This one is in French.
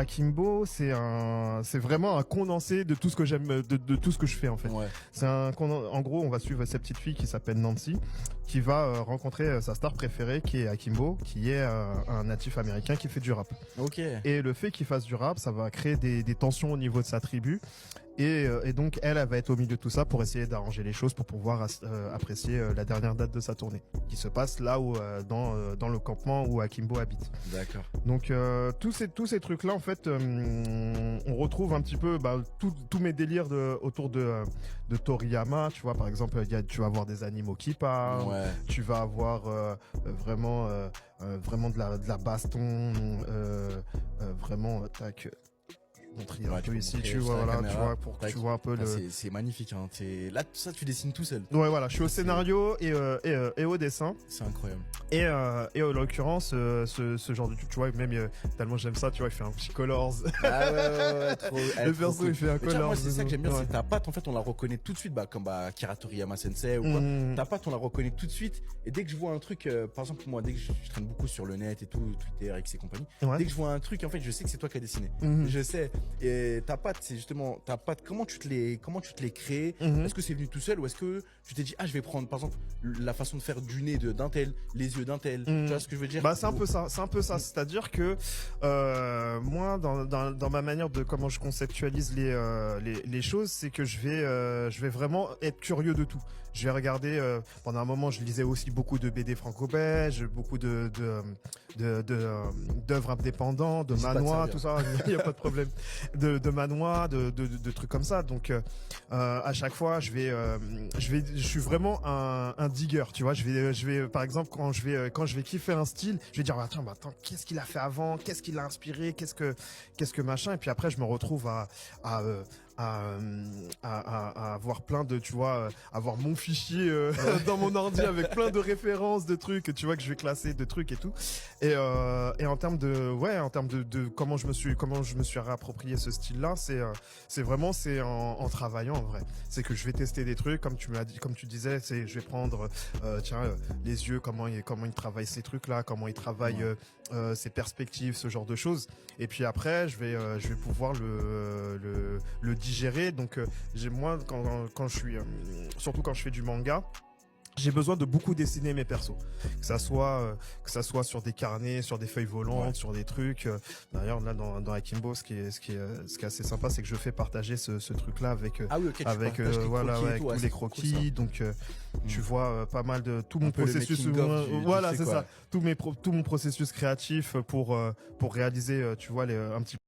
Akimbo, c'est vraiment un condensé de tout ce que j'aime, de tout ce que je fais en fait. Ouais. En gros, on va suivre cette petite fille qui s'appelle Nancy, qui va rencontrer sa star préférée, qui est Akimbo, qui est un natif américain qui fait du rap. Ok. Et le fait qu'il fasse du rap, ça va créer des tensions au niveau de sa tribu. Et donc, elle va être au milieu de tout ça pour essayer d'arranger les choses pour pouvoir apprécier la dernière date de sa tournée, qui se passe là où, dans le campement où Akimbo habite. D'accord. Donc, tous ces trucs-là, en fait, on retrouve un petit peu tous mes délires autour de Toriyama. Tu vois, par exemple, tu vas avoir des animaux qui parlent, Ouais. tu vas avoir vraiment de la baston, vraiment, tac. Montrer un peu ici, tu vois, voilà, tu vois, pour que tu vois un peu C'est magnifique, hein. Là, tout ça, tu dessines tout seul. Ouais, voilà, je suis au scénario et au dessin. C'est incroyable. Et en l'occurrence, ce genre de truc, tu vois, même tellement j'aime ça, tu vois, il fait un petit colors. Ah ouais, trop. Le perso, cool. il fait un Mais tu vois, colors. moi, c'est ça que j'aime bien, Ouais. c'est que ta patte, en fait, on la reconnaît tout de suite, comme Akira Toriyama Sensei ou quoi. Ta patte, on la reconnaît tout de suite. Et dès que je vois un truc, par exemple, moi, dès que je traîne beaucoup sur le net et tout, Twitter, X et compagnie, Ouais. dès que je vois un truc, en fait, je sais que c'est toi qui as dessiné. Je sais. Et ta patte, c'est justement ta patte. Comment tu te l'es créé? Est-ce que c'est venu tout seul ou est-ce que tu t'es dit, je vais prendre, par exemple, la façon de faire du nez d'un tel, les yeux d'un tel. Tu vois ce que je veux dire? C'est un peu ça. C'est-à-dire que moi, dans ma manière de comment je conceptualise les choses, c'est que je vais vraiment être curieux de tout. Je vais regarder. Pendant un moment, je lisais aussi beaucoup de BD franco-belges, beaucoup d'œuvres indépendantes, de manois, tout ça. Il y a pas de problème. De manois, de trucs comme ça. Donc à chaque fois, je suis vraiment un digger. Tu vois, je vais par exemple quand je vais kiffer un style, je vais dire attends, qu'est-ce qu'il a fait avant, qu'est-ce qu'il a inspiré, qu'est-ce que machin. Et puis après, je me retrouve à avoir plein de, tu vois, avoir mon fichier dans mon ordi avec plein de références, de trucs, tu vois, que je vais classer, de trucs et tout. Et en termes de comment je me suis réapproprié ce style-là, c'est vraiment en travaillant en vrai. C'est que je vais tester des trucs, comme tu disais, je vais prendre les yeux, comment il travaille ces trucs-là, comment il travaille ses perspectives, ce genre de choses. Et puis après, je vais pouvoir le digérer. Donc moi quand je suis surtout quand je fais du manga, j'ai besoin de beaucoup dessiner mes persos, que ça soit sur des carnets, sur des feuilles volantes, sur des trucs. D'ailleurs là dans Akimbo, ce qui est assez sympa, c'est que je fais partager ce truc là avec tous les croquis. Cool, donc tu vois pas mal de tout mon processus. Voilà, c'est ça. Tout mon processus créatif pour réaliser, tu vois, un petit